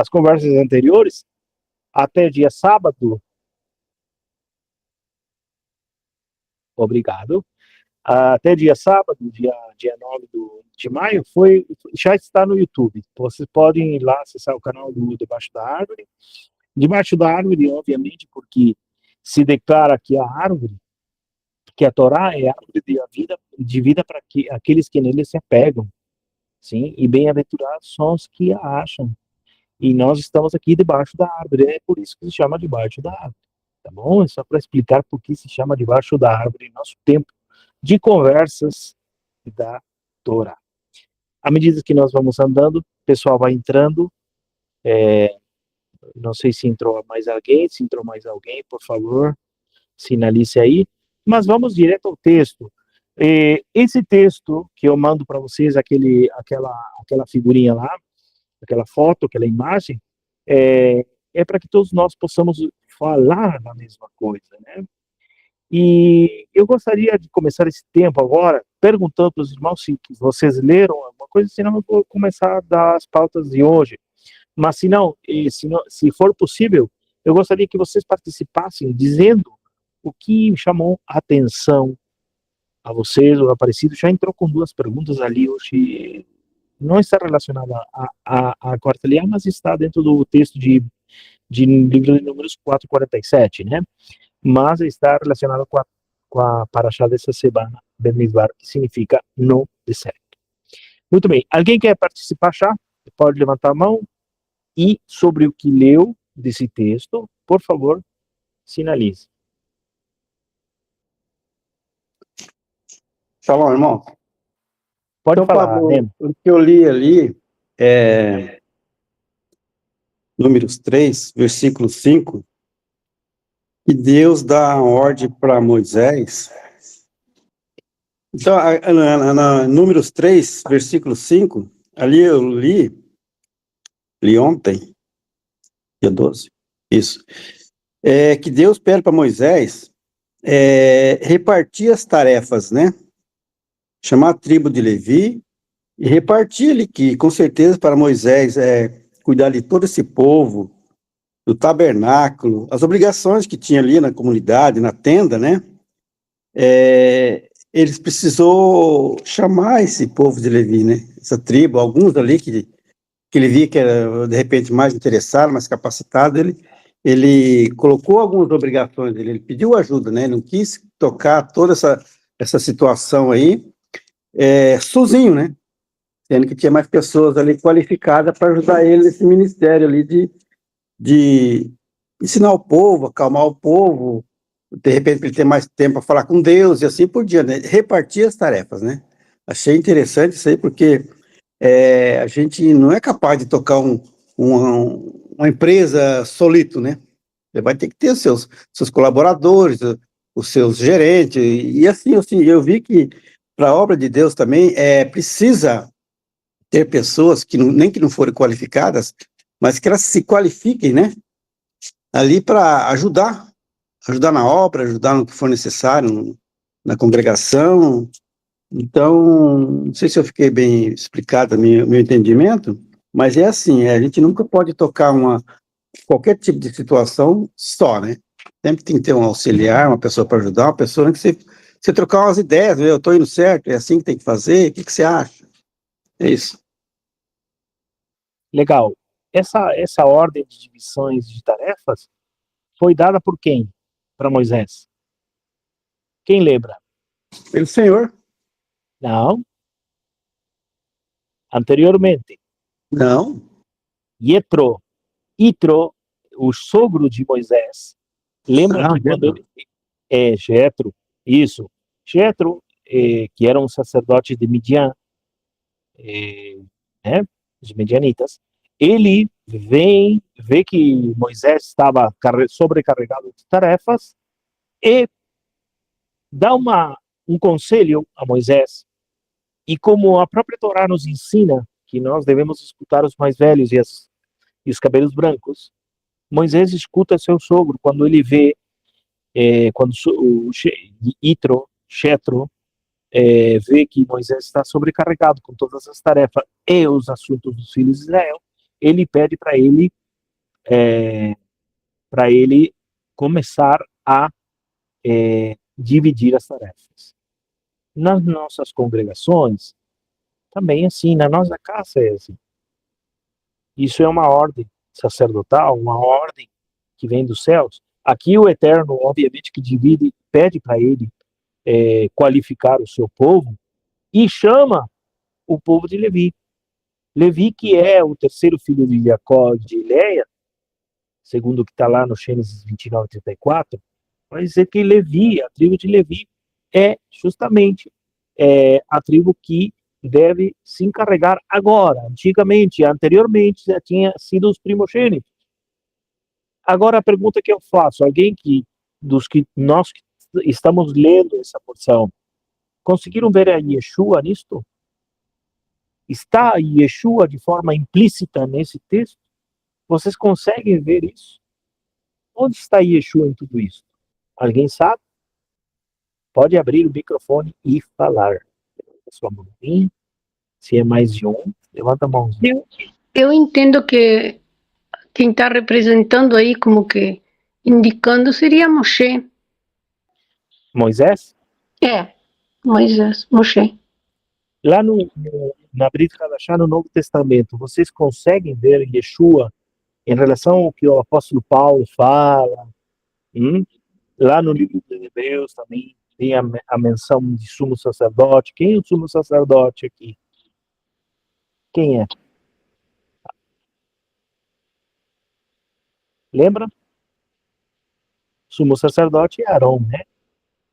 as conversas anteriores, até dia sábado, obrigado, até dia sábado, dia 9 de maio, já está no YouTube. Vocês podem ir lá acessar o canal do Debaixo da Árvore. Debaixo da árvore, obviamente, porque se declara que a árvore, que a Torá é a árvore de vida para que aqueles que nele se apegam, sim, e bem-aventurados são os que a acham. E nós estamos aqui debaixo da árvore, é por isso que se chama debaixo da árvore, tá bom? É só para explicar por que se chama debaixo da árvore, nosso tempo de conversas da Torá. À medida que nós vamos andando, o pessoal vai entrando, não sei se entrou mais alguém, por favor, sinalize aí, mas vamos direto ao texto. Esse texto que eu mando para vocês, aquela figurinha lá, aquela foto, aquela imagem, é para que todos nós possamos falar a mesma coisa, né? E eu gostaria de começar esse tempo agora perguntando para os irmãos se vocês leram alguma coisa, senão eu vou começar das pautas de hoje. Mas se for possível, eu gostaria que vocês participassem dizendo o que chamou a atenção a vocês. O Aparecido já entrou com duas perguntas ali hoje, não está relacionada à quarta aliá, mas está dentro do texto de livro de Números 4:47, né? Mas está relacionado com a paraxá dessa semana, Bemidbar, que significa no deserto. Muito bem, alguém quer participar já? Pode levantar a mão. E sobre o que leu desse texto, por favor, sinalize. Shalom, irmão. Pode então, falar, Pablo, o que eu li ali é Números 3, versículo 5, que Deus dá a ordem para Moisés. Então, Números 3, versículo 5, ali eu li ontem, dia 12, isso, que Deus pede para Moisés repartir as tarefas, né? Chamar a tribo de Levi e repartir ali, que com certeza para Moisés cuidar de todo esse povo, do tabernáculo, as obrigações que tinha ali na comunidade, na tenda, né? Eles precisou chamar esse povo de Levi, né? Essa tribo, alguns ali que ele via que era, de repente, mais interessado, mais capacitado, ele colocou algumas obrigações dele, ele pediu ajuda, né? Ele não quis tocar toda essa situação aí sozinho, né? Sendo que tinha mais pessoas ali qualificadas para ajudar ele nesse ministério ali de ensinar o povo, acalmar o povo, de repente para ele ter mais tempo para falar com Deus e assim por diante, né? Repartir as tarefas, né? Achei interessante isso aí, porque a gente não é capaz de tocar uma empresa solito, né? Você vai ter que ter os seus colaboradores, os seus gerentes, e assim, eu vi que para a obra de Deus também precisa ter pessoas nem que não forem qualificadas, mas que elas se qualifiquem, né? Ali para ajudar na obra, ajudar no que for necessário, na congregação. Então, não sei se eu fiquei bem explicado meu entendimento, mas é assim, a gente nunca pode tocar qualquer tipo de situação só, né? Sempre tem que ter um auxiliar, uma pessoa para ajudar, uma pessoa que você trocar umas ideias, eu estou indo certo, é assim que tem que fazer, o que você acha? É isso. Legal. Essa ordem de divisões de tarefas foi dada por quem? Para Moisés. Quem lembra? Pelo Senhor. Não. Anteriormente. Não. Yitro, o sogro de Moisés, lembra que quando ele... Jetro, isso. Jetro, que era um sacerdote de Midian, né, os midianitas, ele vê que Moisés estava sobrecarregado de tarefas e dá um conselho a Moisés. E como a própria Torá nos ensina que nós devemos escutar os mais velhos e os cabelos brancos, Moisés escuta seu sogro quando ele vê, quando o Jetro vê que Moisés está sobrecarregado com todas as tarefas e os assuntos dos filhos de Israel, ele pede para ele começar a dividir as tarefas. Nas nossas congregações, também assim, na nossa casa é assim. Isso é uma ordem sacerdotal, uma ordem que vem dos céus. Aqui o Eterno, obviamente, que divide, pede para ele qualificar o seu povo e chama o povo de Levi. Levi, que é o terceiro filho de Jacó de Leia, segundo o que está lá no Gênesis 29:34, vai dizer que Levi, a tribo de Levi, é justamente a tribo que deve se encarregar agora. Anteriormente, já tinha sido os primogênitos. Agora a pergunta que eu faço, alguém dos que nós que estamos lendo essa porção, conseguiram ver a Yeshua nisto? Está Yeshua de forma implícita nesse texto? Vocês conseguem ver isso? Onde está Yeshua em tudo isso? Alguém sabe? Pode abrir o microfone e falar. Sua mãozinha. Se é mais de um, levanta a mãozinha. Eu entendo que quem está representando aí, como que indicando, seria Moshe. Moisés? Moisés, Moshe. Lá na Brit Hadashah, no Novo Testamento, vocês conseguem ver Yeshua em relação ao que o apóstolo Paulo fala? Lá no livro de Hebreus também tem a menção de sumo sacerdote. Quem é o sumo sacerdote aqui? Quem é? Lembra? Sumo sacerdote é Arão, né?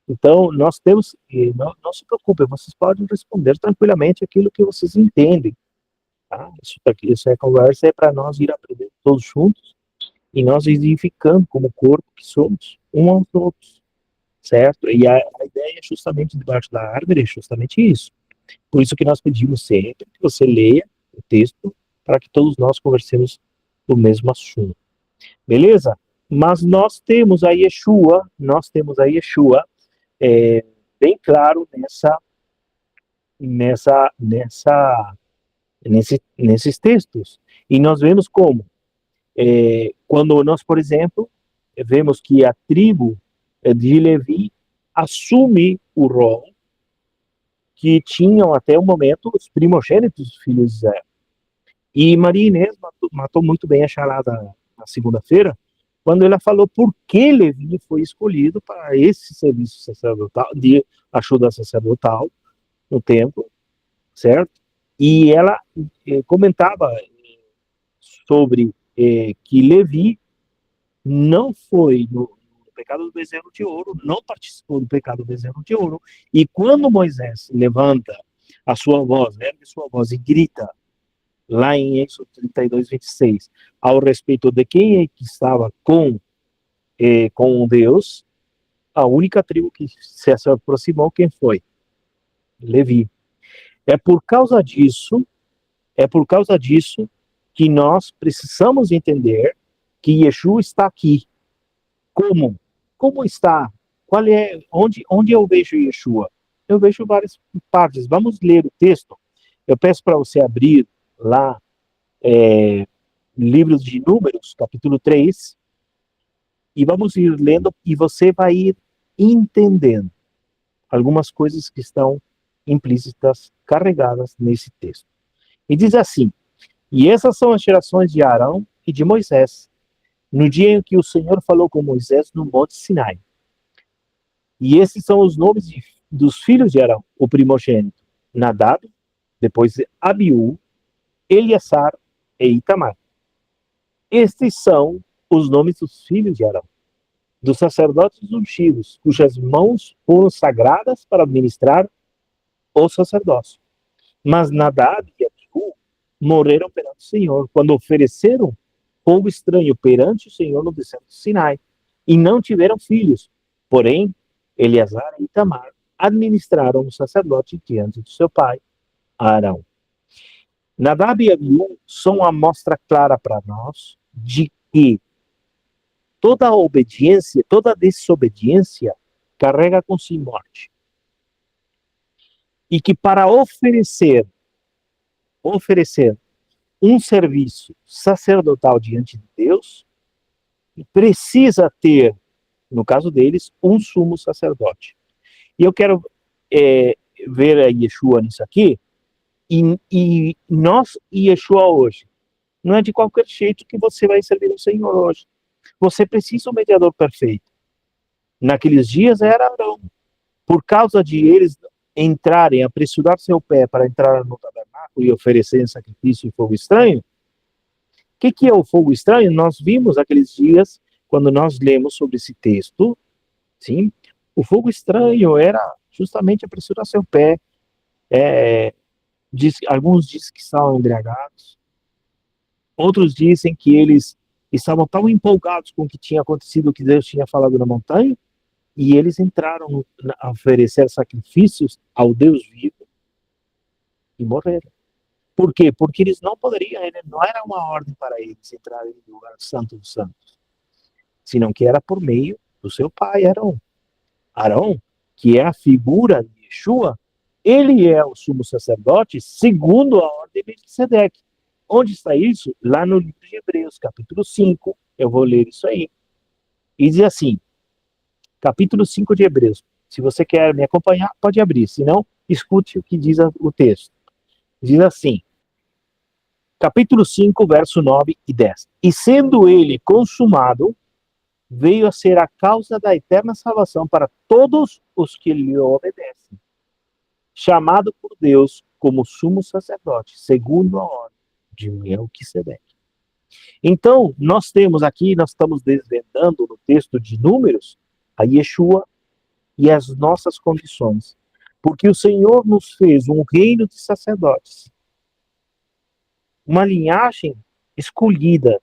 Então, nós temos, não se preocupem, vocês podem responder tranquilamente aquilo que vocês entendem. Tá? Isso é conversa, é para nós ir aprendendo todos juntos e nós edificando como corpo que somos, um aos outros, certo? E a ideia é justamente debaixo da árvore, é justamente isso. Por isso que nós pedimos sempre que você leia o texto para que todos nós conversemos do mesmo assunto. Beleza? Mas nós temos a Yeshua bem claro nesses textos. E nós vemos como, quando nós, por exemplo, vemos que a tribo de Levi assume o rol que tinham até o momento os primogênitos dos filhos de Israel. E Maria Inês matou muito bem a charada na segunda-feira, quando ela falou por que Levi foi escolhido para esse serviço sacerdotal, de ajuda sacerdotal no templo, certo? E ela comentava sobre que Levi não foi no pecado do bezerro de ouro, não participou do pecado do bezerro de ouro, e quando Moisés levanta a sua voz, ergue sua voz e grita, lá em Êxodo 32:26, ao respeito de quem é que estava com Deus, a única tribo que se aproximou, quem foi? Levi. É por causa disso que nós precisamos entender que Yeshua está aqui. Como? Como está? Onde eu vejo Yeshua? Eu vejo várias partes. Vamos ler o texto. Eu peço para você abrir lá livros de Números, capítulo 3, e vamos ir lendo, e você vai ir entendendo algumas coisas que estão implícitas, carregadas nesse texto. E diz assim: e essas são as gerações de Arão e de Moisés, no dia em que o Senhor falou com Moisés no Monte Sinai. E esses são os nomes dos filhos de Arão, o primogênito: Nadab, depois Abiú, Eleazar e Itamar. Estes são os nomes dos filhos de Arão, dos sacerdotes ungidos, cujas mãos foram sagradas para administrar o sacerdócio. Mas Nadab e Abiú morreram perante o Senhor, quando ofereceram fogo estranho perante o Senhor no deserto do Sinai, e não tiveram filhos. Porém, Eleazar e Itamar administraram o sacerdote diante do seu pai, Arão. Nadab e Abiú são uma mostra clara para nós de que toda obediência, toda desobediência carrega com si morte. E que para oferecer um serviço sacerdotal diante de Deus, precisa ter, no caso deles, um sumo sacerdote. E eu quero ver a Yeshua nisso aqui, e nós, Yeshua hoje, não é de qualquer jeito que você vai servir o Senhor hoje. Você precisa de um mediador perfeito. Naqueles dias era Arão. Por causa de eles entrarem, apressurar seu pé para entrar no tabernáculo e oferecer sacrifício e fogo estranho, o que é o fogo estranho? Nós vimos aqueles dias, quando nós lemos sobre esse texto, sim, o fogo estranho era justamente apressurar seu pé. Alguns dizem que estavam embriagados, outros dizem que eles estavam tão empolgados com o que tinha acontecido, o que Deus tinha falado na montanha, e eles entraram a oferecer sacrifícios ao Deus vivo e morreram. Por quê? Porque eles não poderiam, não era uma ordem para eles entrarem no lugar santo dos santos, senão que era por meio do seu pai, Arão. Arão, que é a figura de Yeshua, ele é o sumo sacerdote segundo a ordem de Melquisedeque. Onde está isso? Lá no livro de Hebreus, capítulo 5. Eu vou ler isso aí. E diz assim, capítulo 5 de Hebreus. Se você quer me acompanhar, pode abrir. Se não, escute o que diz o texto. Diz assim, capítulo 5, verso 9 e 10. E sendo ele consumado, veio a ser a causa da eterna salvação para todos os que lhe obedecem, chamado por Deus como sumo sacerdote, segundo a ordem de Melquisedeque. Então, nós temos aqui, nós estamos desvendando no texto de Números, a Yeshua e as nossas condições, porque o Senhor nos fez um reino de sacerdotes, uma linhagem escolhida.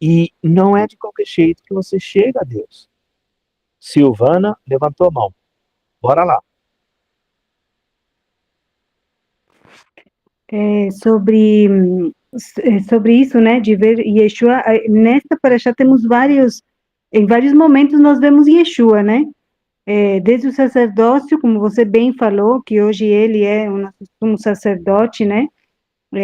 E não é de qualquer jeito que você chega a Deus. Silvana levantou a mão. Bora lá. Sobre isso, né, de ver Yeshua, nesta paraxá temos em vários momentos nós vemos Yeshua, né, desde o sacerdócio, como você bem falou, que hoje ele é um sacerdote, né,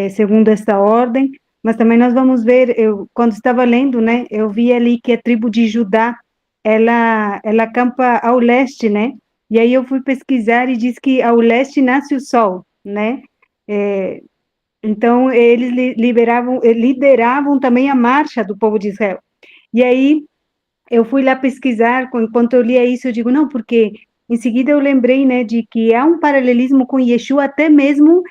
segundo esta ordem, mas também nós vamos ver, quando estava lendo, né, eu vi ali que a tribo de Judá, ela acampa ao leste, né, e aí eu fui pesquisar e diz que ao leste nasce o sol, né, então eles lideravam também a marcha do povo de Israel. E aí eu fui lá pesquisar, enquanto eu lia isso, eu digo, não, porque em seguida eu lembrei, né, de que há um paralelismo com Yeshua, até mesmo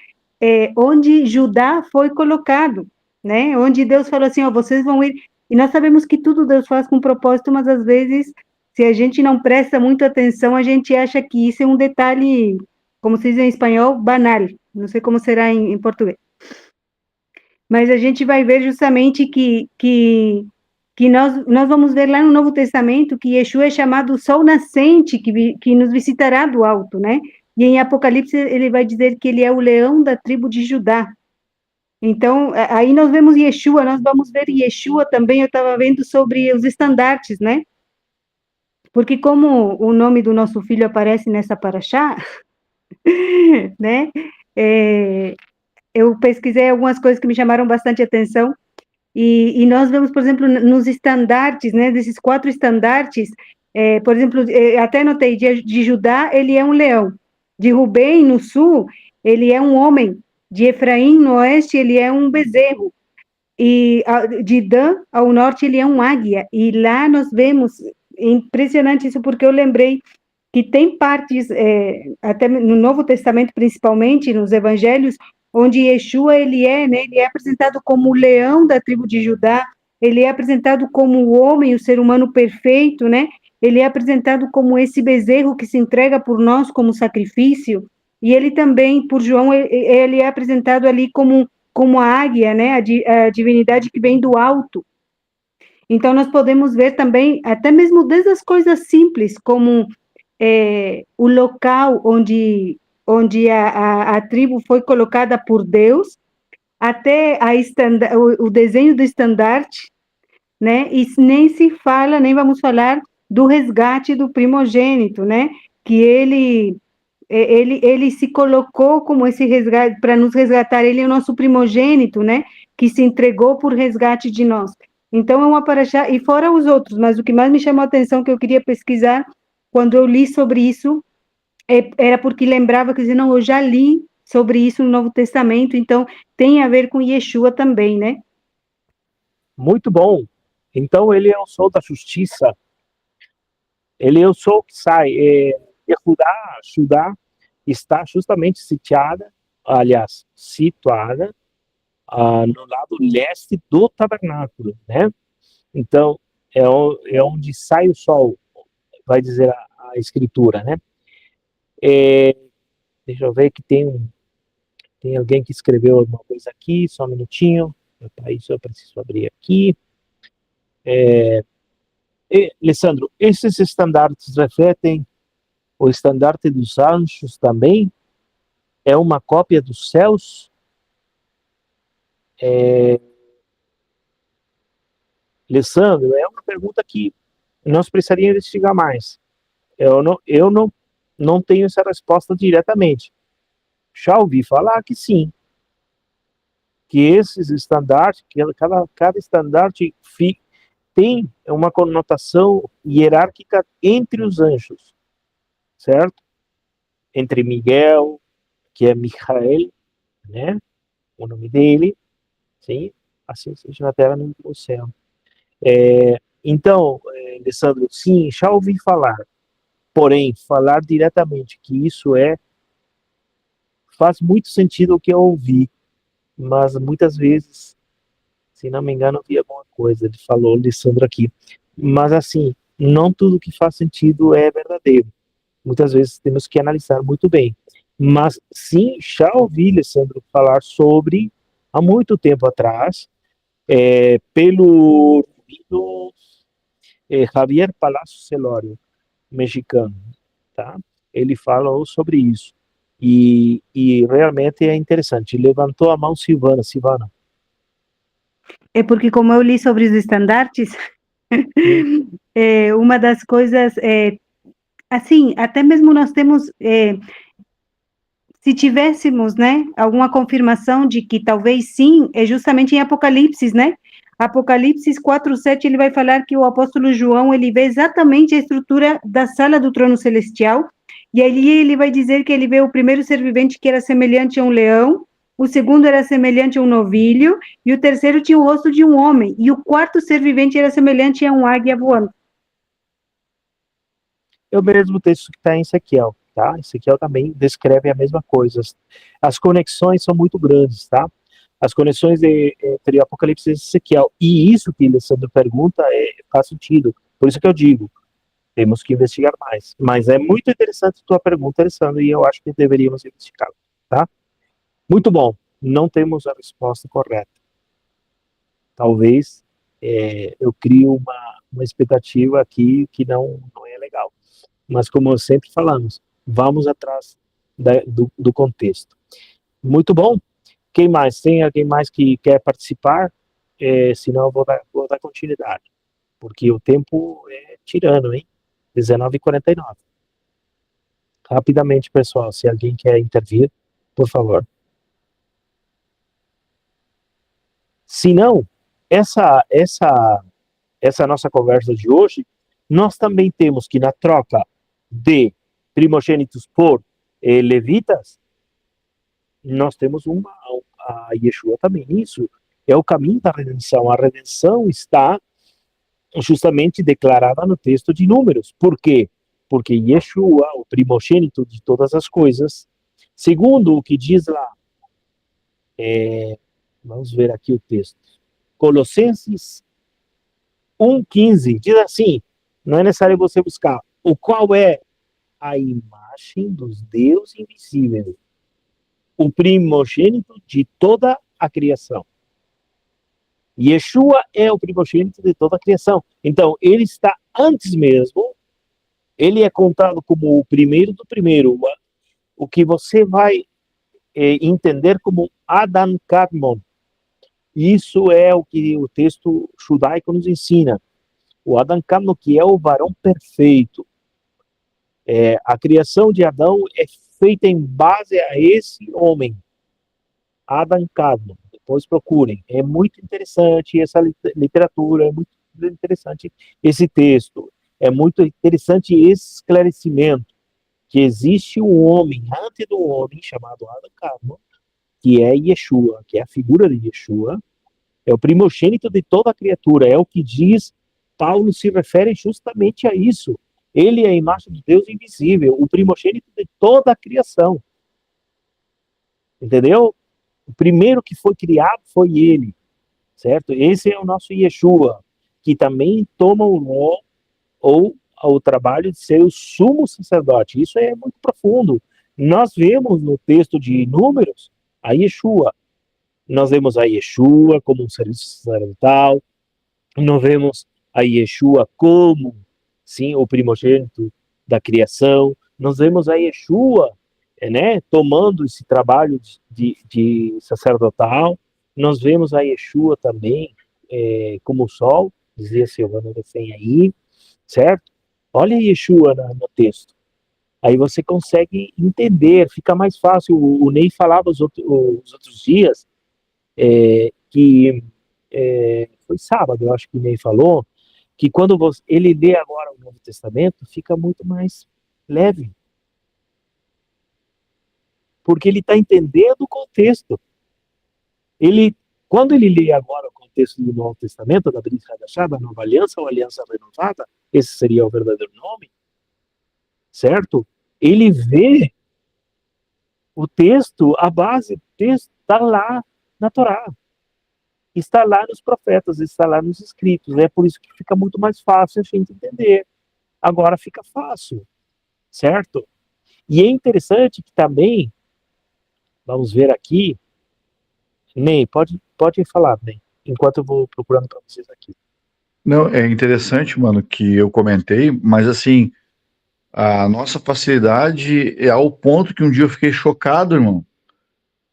onde Judá foi colocado, né, onde Deus falou assim, ó, vocês vão ir, e nós sabemos que tudo Deus faz com propósito, mas às vezes, se a gente não presta muita atenção, a gente acha que isso é um detalhe, como se diz em espanhol, banal, não sei como será em português. Mas a gente vai ver justamente que nós vamos ver lá no Novo Testamento que Yeshua é chamado sol nascente, que nos visitará do alto, né? E em Apocalipse ele vai dizer que ele é o leão da tribo de Judá. Então, aí nós vemos Yeshua, nós vamos ver Yeshua também, eu estava vendo sobre os estandartes, né? Porque como o nome do nosso filho aparece nessa paraxá, né? Eu pesquisei algumas coisas que me chamaram bastante atenção, e nós vemos, por exemplo, nos estandartes, né, desses 4 estandartes, por exemplo, até notei, de Judá, ele é um leão, de Rubem, no sul, ele é um homem, de Efraim, no oeste, ele é um bezerro, e de Dan, ao norte, ele é um águia, e lá nós vemos, impressionante isso, porque eu lembrei que tem partes, até no Novo Testamento, principalmente, nos Evangelhos, onde Yeshua, ele é apresentado como o leão da tribo de Judá, ele é apresentado como o homem, o ser humano perfeito, né? Ele é apresentado como esse bezerro que se entrega por nós como sacrifício, e ele também, por João, ele é apresentado ali como a águia, né? A divindade que vem do alto. Então, nós podemos ver também, até mesmo desde as coisas simples, como o local onde a tribo foi colocada por Deus, até o desenho do estandarte, né? E nem se fala, nem vamos falar do resgate do primogênito, né? Que ele ele se colocou como esse resgate, para nos resgatar, ele é o nosso primogênito, né, que se entregou por resgate de nós. Então é uma paraxá, e fora os outros, mas o que mais me chamou a atenção, que eu queria pesquisar, quando eu li sobre isso, era porque lembrava que, não, eu já li sobre isso no Novo Testamento, então tem a ver com Yeshua também, né? Muito bom. Então ele é o sol da justiça. Ele é o sol que sai. Judá está justamente situada no lado leste do tabernáculo, né? Então é onde sai o sol, vai dizer a escritura, né? Deixa eu ver que tem alguém que escreveu alguma coisa aqui, só um minutinho. Para isso eu preciso abrir aqui. Alessandro, esses estandartes refletem o estandarte dos anjos também? É uma cópia dos céus? Alessandro, é uma pergunta que nós precisaríamos investigar mais. Eu não tenho essa resposta diretamente. Já ouvi falar que sim, que esses estandartes, que cada estandarte tem uma conotação hierárquica entre os anjos, certo? Entre Miguel, que é Michael, né? O nome dele, sim, assim seja na terra no céu. Então, Alessandro, sim, já ouvi falar, porém, falar diretamente que isso faz muito sentido o que eu ouvi, mas muitas vezes, se não me engano, eu vi alguma coisa, ele falou, Alessandro, aqui, mas assim, não tudo que faz sentido é verdadeiro, muitas vezes temos que analisar muito bem, mas sim, já ouvi, Alessandro, falar sobre, há muito tempo atrás, pelo Javier Palacios Celório, mexicano, tá? Ele falou sobre isso. E realmente é interessante. Levantou a mão Silvana. Silvana. É porque, como eu li sobre os estandartes, uma das coisas, assim, até mesmo nós temos, se tivéssemos, né, alguma confirmação de que talvez sim, é justamente em Apocalipse, né? Apocalipse 4:7, ele vai falar que o apóstolo João, ele vê exatamente a estrutura da sala do trono celestial, e ali ele vai dizer que ele vê o primeiro ser vivente que era semelhante a um leão, o segundo era semelhante a um novilho, e o terceiro tinha o rosto de um homem, e o quarto ser vivente era semelhante a um águia voando. É o mesmo texto que está em Ezequiel, tá? Ezequiel também descreve a mesma coisa. As conexões são muito grandes, tá? As conexões entre Apocalipse e Ezequiel. E isso que Alessandro pergunta faz sentido. Por isso que eu digo, temos que investigar mais. Mas é muito interessante a tua pergunta, Alessandro, e eu acho que deveríamos investigar, tá? Muito bom. Não temos a resposta correta. Talvez eu crie uma expectativa aqui que não é legal. Mas como sempre falamos, vamos atrás do contexto. Muito bom. Quem mais? Tem alguém mais que quer participar? Senão eu vou dar continuidade. Porque o tempo é tirano, hein? 19h49. Rapidamente, pessoal, se alguém quer intervir, por favor. Se não, essa nossa conversa de hoje, nós também temos que, na troca de primogênitos por levitas, nós temos a Yeshua também. Isso é o caminho da redenção. A redenção está justamente declarada no texto de Números. Por quê? Porque Yeshua, o primogênito de todas as coisas, segundo o que diz lá, vamos ver aqui o texto, Colossenses 1,15, diz assim, não é necessário você buscar, o qual é a imagem dos Deus invisível, o primogênito de toda a criação. Yeshua é o primogênito de toda a criação. Então, ele está antes mesmo, ele é contado como o primeiro do primeiro, o que você vai entender como Adam Kadmon. Isso é o que o texto judaico nos ensina. O Adam Kadmon, que é o varão perfeito. A criação de Adão é feita em base a esse homem, Adam Kadmon. Depois procurem. É muito interessante essa literatura, é muito interessante esse texto, é muito interessante esse esclarecimento que existe um homem antes do homem chamado Adam Kadmon, que é Yeshua, que é a figura de Yeshua, é o primogênito de toda a criatura, é o que diz, Paulo se refere justamente a isso. Ele é a imagem de Deus invisível, o primogênito de toda a criação. Entendeu? O primeiro que foi criado foi ele, certo? Esse é o nosso Yeshua, que também toma o rol ou o trabalho de ser o sumo sacerdote. Isso é muito profundo. Nós vemos no texto de Números a Yeshua. Nós vemos a Yeshua como um serviço sacerdotal. Nós vemos a Yeshua como, sim, o primogênito da criação. Nós vemos a Yeshua, né, tomando esse trabalho de sacerdotal. Nós vemos a Yeshua também como o sol, dizia Silvana Refém aí, certo? Olha Yeshua no texto. Aí você consegue entender, fica mais fácil. O Ney falava os outros dias que foi sábado, eu acho que o Ney falou, que quando ele lê agora o Novo Testamento, fica muito mais leve. Porque ele está entendendo o contexto. Quando ele lê agora o contexto do Novo Testamento, da Brit Hadashah, da Nova Aliança, ou Aliança Renovada, esse seria o verdadeiro nome, certo? Ele vê o texto, a base do texto está lá na Torá, está lá nos profetas, está lá nos escritos. É por isso que fica muito mais fácil a gente entender. Agora fica fácil, certo? E é interessante que também, vamos ver aqui, Ney, pode falar, Ney, enquanto eu vou procurando para vocês aqui. Não, é interessante, mano, que eu comentei, mas assim, a nossa facilidade é ao ponto que um dia eu fiquei chocado, irmão.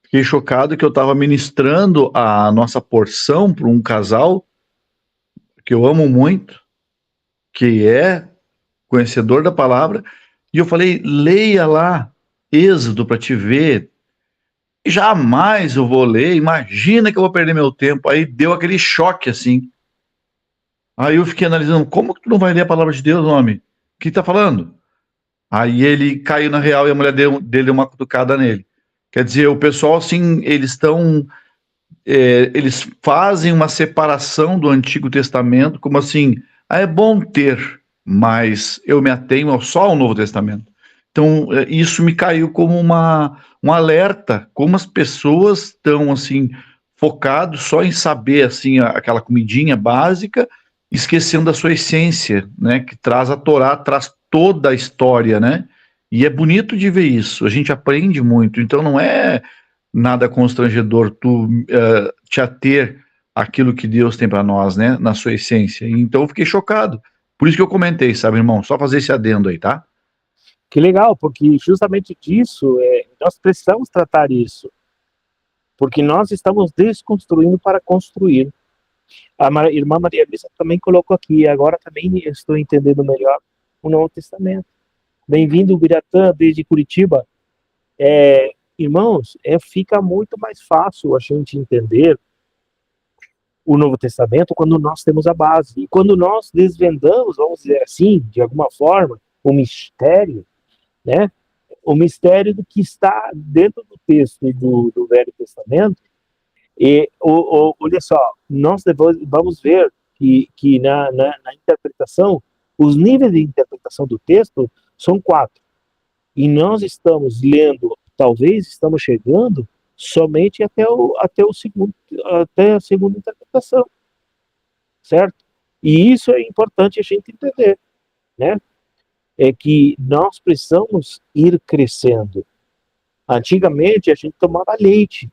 Fiquei chocado que eu estava ministrando a nossa porção para um casal que eu amo muito, que é conhecedor da palavra, e eu falei, leia lá Êxodo para te ver. Jamais eu vou ler, imagina que eu vou perder meu tempo. Aí deu aquele choque assim. Aí eu fiquei analisando, como que tu não vai ler a palavra de Deus, homem? O que tá falando? Aí ele caiu na real e a mulher dele deu uma cutucada nele. Quer dizer, o pessoal, assim, eles fazem uma separação do Antigo Testamento, como assim, é bom ter, mas eu me atenho só ao Novo Testamento. Então, isso me caiu como um alerta, como as pessoas estão, assim, focados só em saber, assim, aquela comidinha básica, esquecendo da sua essência, né, que traz a Torá, traz toda a história, né, e é bonito de ver isso, a gente aprende muito, então não é nada constrangedor tu te ater àquilo que Deus tem para nós, né, na sua essência. Então eu fiquei chocado, por isso que eu comentei, sabe, irmão, só fazer esse adendo aí, tá? Que legal, porque justamente disso, nós precisamos tratar isso, porque nós estamos desconstruindo para construir. A irmã Maria Luísa também colocou aqui, agora também estou entendendo melhor o Novo Testamento. Bem-vindo, Biratã, desde Curitiba. Irmãos, fica muito mais fácil a gente entender o Novo Testamento quando nós temos a base. E quando nós desvendamos, vamos dizer assim, de alguma forma, o mistério, né? O mistério do que está dentro do texto e do Velho Testamento. E olha só, nós vamos ver que na interpretação, os níveis de interpretação do texto são 4. E nós estamos lendo, talvez estamos chegando somente até a segunda interpretação, certo? E isso é importante a gente entender, né? É que nós precisamos ir crescendo. Antigamente a gente tomava leite,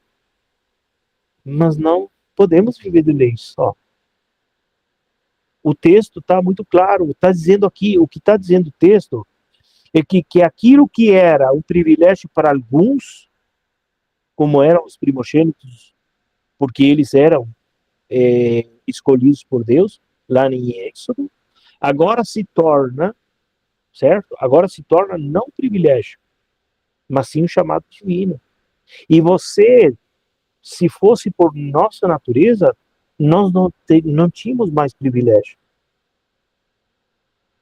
mas não podemos viver de leite só. O texto está muito claro, está dizendo aqui, o que está dizendo o texto é que aquilo que era um privilégio para alguns, como eram os primogênitos, porque eles eram escolhidos por Deus, lá em Êxodo, agora se torna, certo? Agora se torna não privilégio, mas sim um chamado divino. E você, se fosse por nossa natureza, nós não tínhamos mais privilégio.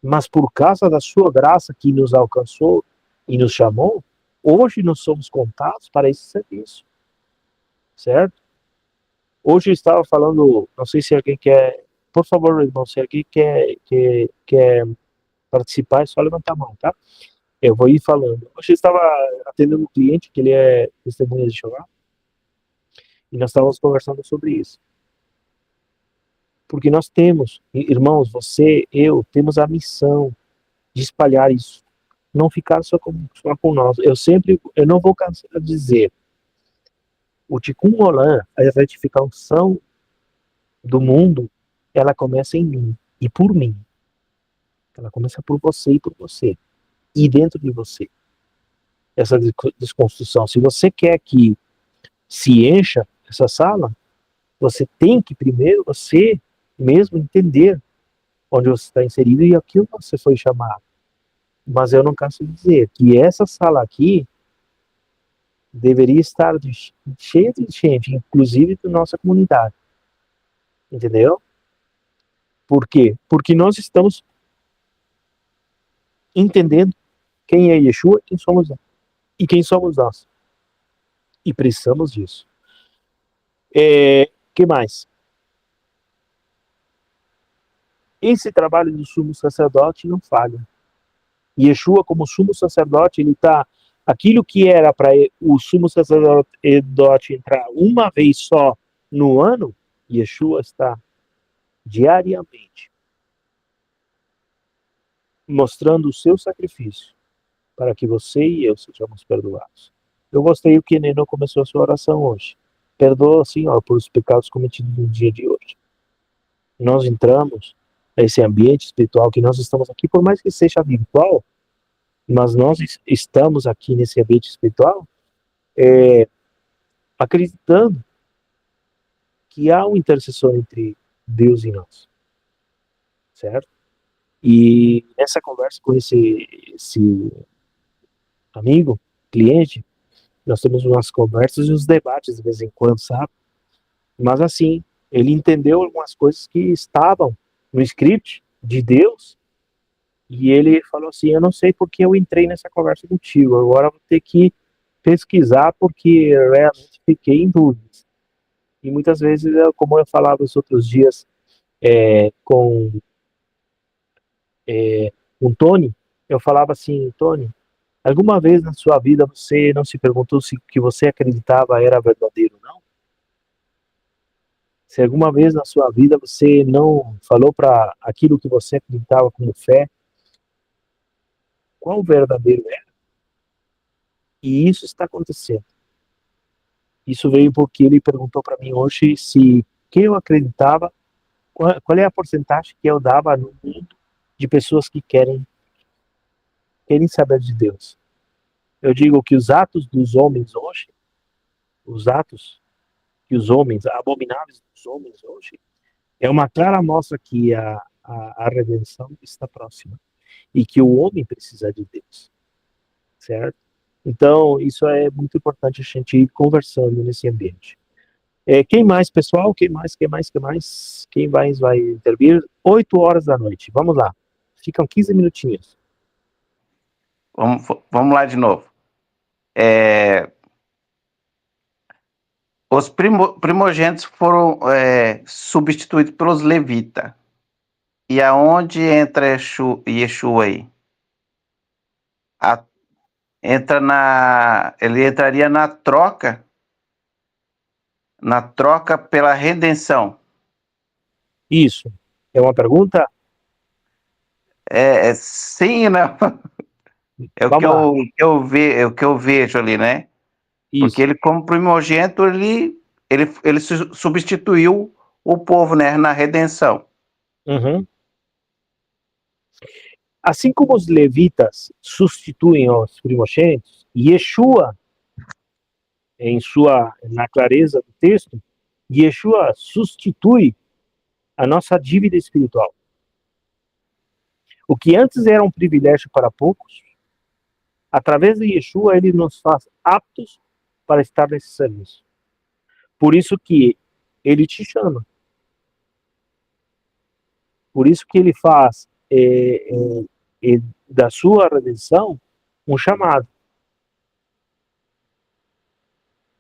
Mas por causa da sua graça que nos alcançou e nos chamou, hoje nós somos contados para esse serviço. Certo? Hoje eu estava falando, não sei se alguém quer, por favor, irmão, se alguém quer participar, é só levantar a mão, tá? Eu vou ir falando. Hoje eu estava atendendo um cliente que ele é testemunha de Jeová e nós estávamos conversando sobre isso. Porque nós temos, irmãos, você, eu, temos a missão de espalhar isso. Não ficar só com nós. Eu não vou cansar de dizer, o Tikkun Olam, a retificação do mundo, ela começa em mim e por mim. Ela começa por você e por você. E dentro de você. Essa desconstrução. Se você quer que se encha essa sala, você tem que primeiro você mesmo entender onde você está inserido e aquilo que você foi chamado. Mas eu não canso de dizer que essa sala aqui deveria estar cheia de gente, inclusive da nossa comunidade. Entendeu? Por quê? Porque nós estamos entendendo quem é Yeshua e quem somos nós. E precisamos disso. Que mais? Esse trabalho do sumo sacerdote não falha. Yeshua, como sumo sacerdote, ele está... Aquilo que era para o sumo sacerdote entrar uma vez só no ano, Yeshua está diariamente mostrando o seu sacrifício para que você e eu sejamos perdoados. Eu gostei que Nenê começou a sua oração hoje. Perdoa, Senhor, por os pecados cometidos no dia de hoje. Nós entramos nesse ambiente espiritual que nós estamos aqui, por mais que seja virtual, mas nós estamos aqui nesse ambiente espiritual acreditando que há um intercessor entre Deus e nós. Certo? E nessa conversa com esse amigo, cliente, nós temos umas conversas e uns debates de vez em quando, sabe? Mas assim, ele entendeu algumas coisas que estavam no script de Deus e ele falou assim, eu não sei porque eu entrei nessa conversa contigo, agora eu vou ter que pesquisar porque realmente fiquei em dúvidas. E muitas vezes, como eu falava os outros dias com Tony, eu falava assim, Tony, alguma vez na sua vida você não se perguntou se o que você acreditava era verdadeiro, não? Se alguma vez na sua vida você não falou para aquilo que você acreditava como fé, qual verdadeiro era? E isso está acontecendo. Isso veio porque ele perguntou para mim hoje se quem eu acreditava, qual é a porcentagem que eu dava no mundo de pessoas que querem saber de Deus. Eu digo que os atos dos homens hoje, os atos que os homens, abomináveis dos homens hoje, é uma clara mostra que a redenção está próxima e que o homem precisa de Deus, certo? Então, isso é muito importante a gente ir conversando nesse ambiente. Quem mais, pessoal? Quem mais? Quem vai intervir? 8 horas da noite. Vamos lá. Ficam 15 minutinhos. Vamos lá de novo. Os primogênitos foram substituídos pelos levitas. E aonde entra Yeshua aí? Ele entraria na troca pela redenção. Isso. É uma pergunta? Sim e não. É o que eu vejo ali, né? Isso. Porque ele, como primogênito, ele substituiu o povo, né, na redenção. Uhum. Assim como os levitas substituem os primogênitos, Yeshua, na clareza do texto, Yeshua substitui a nossa dívida espiritual. O que antes era um privilégio para poucos, Através de Yeshua, ele nos faz aptos para estar nesse serviço. Por isso que ele te chama. Por isso que ele faz da sua redenção um chamado.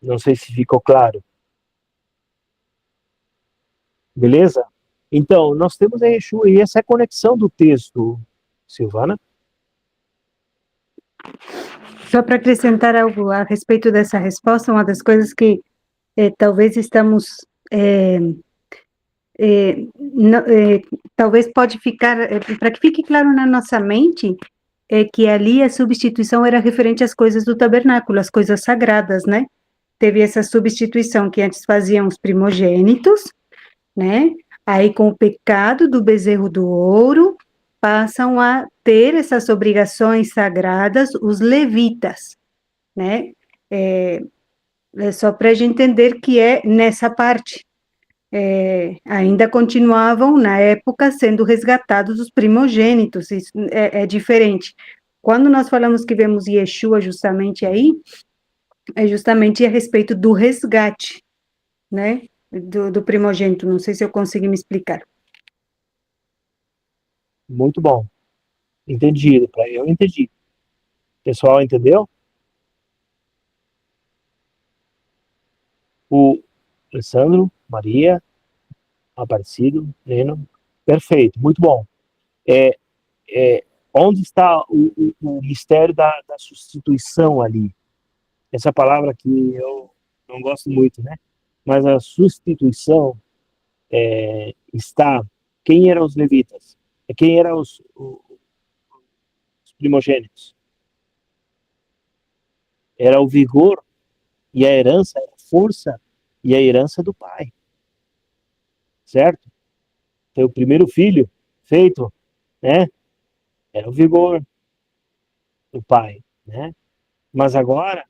Não sei se ficou claro. Beleza? Então, nós temos a Yeshua e essa é a conexão do texto, Silvana. Só para acrescentar algo a respeito dessa resposta, uma das coisas que talvez estamos talvez pode ficar, para que fique claro na nossa mente, é que ali a substituição era referente às coisas do tabernáculo, as coisas sagradas, né? Teve essa substituição que antes faziam os primogênitos, né? Aí com o pecado do bezerro do ouro, passam a ter essas obrigações sagradas os levitas, né? É só para a gente entender que é nessa parte. Ainda continuavam, na época, sendo resgatados os primogênitos, isso é diferente. Quando nós falamos que vemos Yeshua justamente aí, é justamente a respeito do resgate, né, do primogênito. Não sei se eu consegui me explicar. Muito bom. Entendido. Eu entendi. Pessoal, entendeu? O Alessandro, Maria, Aparecido, Neno. Perfeito, muito bom. Onde está o mistério da substituição ali? Essa palavra que eu não gosto muito, né? Mas a substituição está... Quem eram os levitas? Quem eram os primogênitos? Era o vigor e a herança, a força e a herança do pai. Certo? Então, o primeiro filho feito, né? Era o vigor do pai, né? Mas agora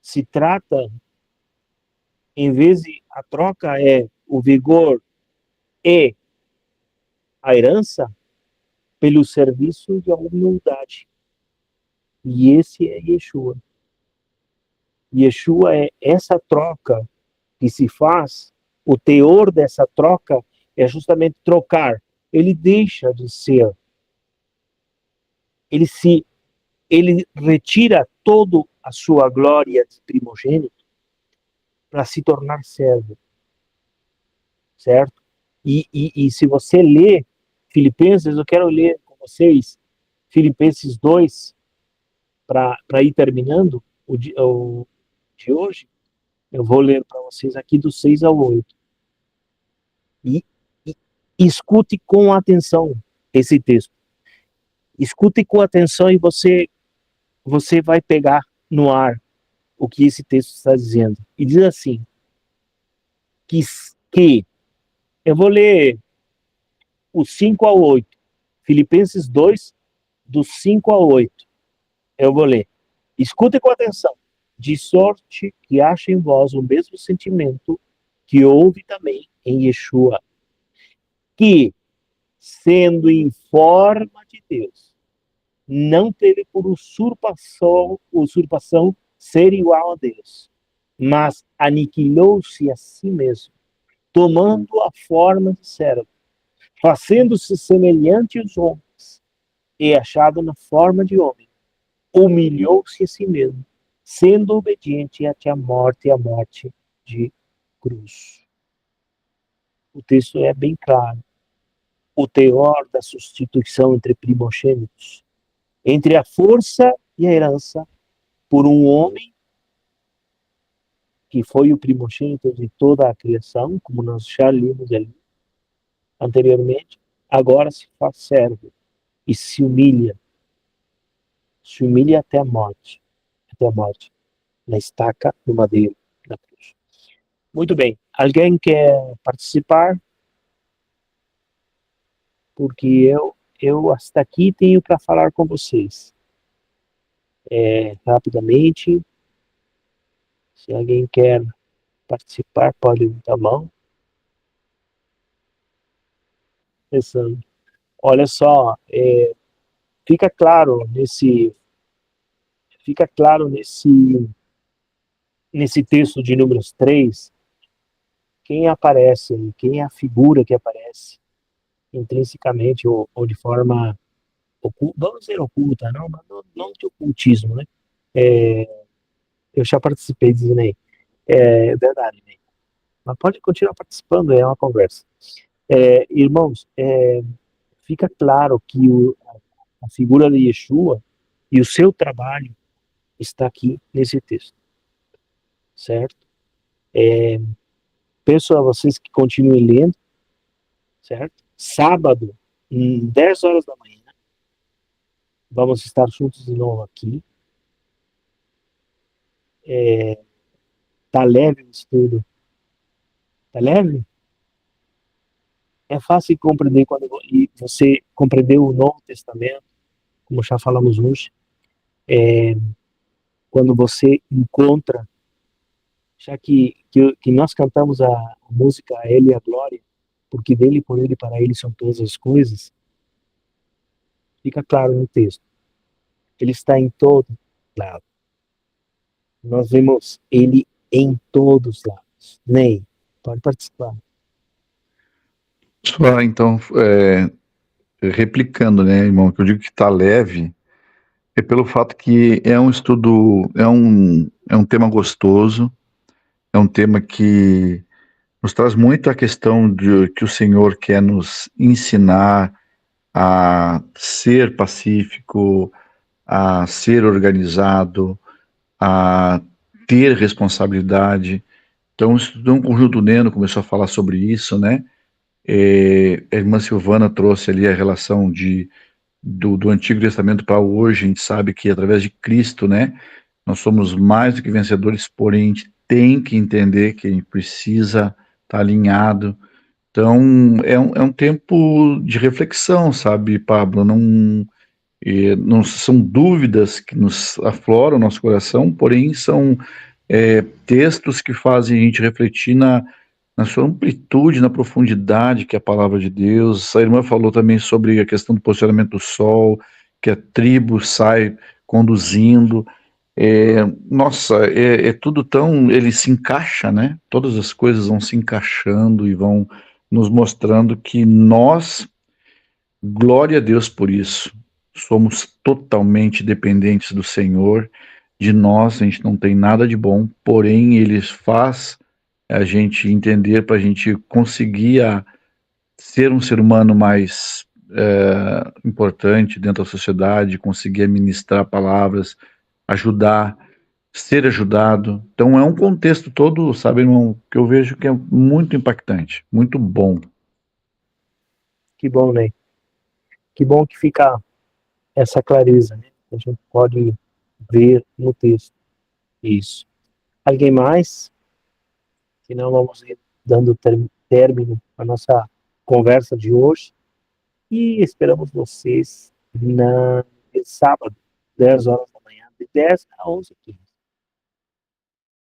se trata, em vez de a troca é o vigor e a herança, pelo serviço de humildade. E esse é Yeshua. Yeshua é essa troca que se faz, o teor dessa troca é justamente trocar. Ele deixa de ser, ele retira toda a sua glória de primogênito para se tornar servo, certo? E se você lê Filipenses, eu quero ler com vocês Filipenses 2, para ir terminando o de hoje. Eu vou ler para vocês aqui do 6 ao 8. E escute com atenção esse texto. Escute com atenção e você vai pegar no ar o que esse texto está dizendo. E diz assim, que eu vou ler o 5 ao 8. Filipenses 2, do 5 ao 8. Eu vou ler. Escute com atenção. De sorte que ache em vós o mesmo sentimento que houve também em Yeshua, que, sendo em forma de Deus, não teve por usurpação ser igual a Deus, mas aniquilou-se a si mesmo, tomando a forma de servo, fazendo-se semelhante aos homens, e achado na forma de homem, humilhou-se a si mesmo, sendo obediente até a morte de cruz. O texto é bem claro. O teor da substituição entre primogênitos, entre a força e a herança, por um homem que foi o primogênito de toda a criação, como nós já lemos ali anteriormente, agora se faz servo e se humilha até a morte, na estaca do madeiro da cruz. Muito bem, alguém quer participar? Porque eu hasta aqui tenho para falar com vocês. Rapidamente, se alguém quer participar, pode levantar a mão. Pensando. Olha só, fica claro fica claro nesse texto de Números 3, quem aparece, quem é a figura que aparece intrinsecamente ou de forma oculta, vamos dizer oculta, não de ocultismo, né? Eu já participei disso, né? É verdade, né? Mas pode continuar participando, é uma conversa. Irmãos, fica claro que a figura de Yeshua e o seu trabalho está aqui nesse texto, certo? Peço a vocês que continuem lendo, certo? Sábado, 10 horas da manhã, vamos estar juntos de novo aqui. Tá leve o estudo? Tá leve? É fácil de compreender quando você compreendeu o Novo Testamento, como já falamos hoje, quando você encontra, já que nós cantamos a música A Ele a Glória, porque dele, por ele, para ele são todas as coisas, fica claro no texto. Ele está em todo lado. Nós vemos ele em todos os lados. Ney, pode participar. Só então, replicando, né, irmão, que eu digo que está leve, é pelo fato que é um estudo, é um tema gostoso, é um tema que nos traz muito a questão de que o Senhor quer nos ensinar a ser pacífico, a ser organizado, a ter responsabilidade. Então, o Conjunto Neno começou a falar sobre isso, né? A irmã Silvana trouxe ali a relação do Antigo Testamento para hoje. A gente sabe que através de Cristo, né, nós somos mais do que vencedores, porém a gente tem que entender que a gente precisa estar alinhado. Então, é um tempo de reflexão, sabe, Pablo? Não são dúvidas que nos afloram o nosso coração, porém são textos que fazem a gente refletir na sua amplitude, na profundidade que é a palavra de Deus. A irmã falou também sobre a questão do posicionamento do sol, que a tribo sai conduzindo. Nossa, é tudo tão... Ele se encaixa, né? Todas as coisas vão se encaixando e vão nos mostrando que nós, glória a Deus por isso, somos totalmente dependentes do Senhor. De nós, a gente não tem nada de bom, porém Ele faz a gente entender para a gente conseguir ser um ser humano mais importante dentro da sociedade, conseguir administrar palavras, ajudar, ser ajudado. Então é um contexto todo, sabe, irmão, que eu vejo que é muito impactante, muito bom. Que bom, Ney. Que bom que fica essa clareza, né? A gente pode ver no texto isso. Alguém mais? Senão vamos ir dando término à nossa conversa de hoje e esperamos vocês na sábado, 10 horas da manhã, de 10 a 11h15.